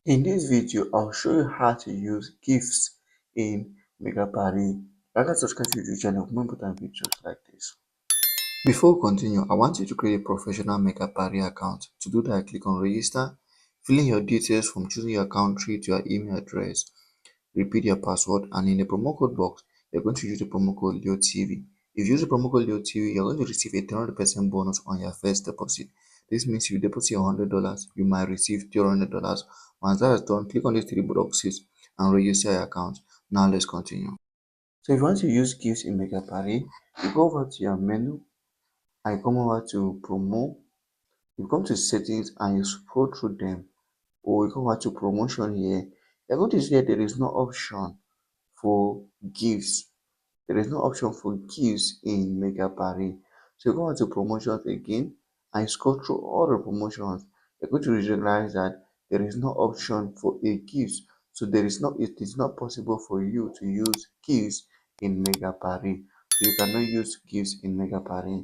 In this video, I'll show you how to use Gifs in Megapari. Like and subscribe to the channel for more important videos like this. Before we continue, I want you to create a professional Megapari account. To do that, click on register, fill in your details from choosing your country to your email address, repeat your password, and in the promo code box, you're going to use the promo code LeoTV. If you use the promo code LeoTV, you're going to receive a 300% bonus on your first deposit. This means if you deposit $100, you might receive $300. Once that is done, click on these three boxes and register your account. Now let's continue. So if you want to use gifts in Megapari, you go over to your menu and you come over to promo. You come to settings and you scroll through them, or you come over to promotion here. You're going to see that there is no option for gifts. There is no option for gifts in Megapari. So you go on to promotions again and scroll through all the promotions. You're going to realize that there is no option for a gift. So it is not possible for you to use gifts in Megapari. So you cannot use gifts in Megapari.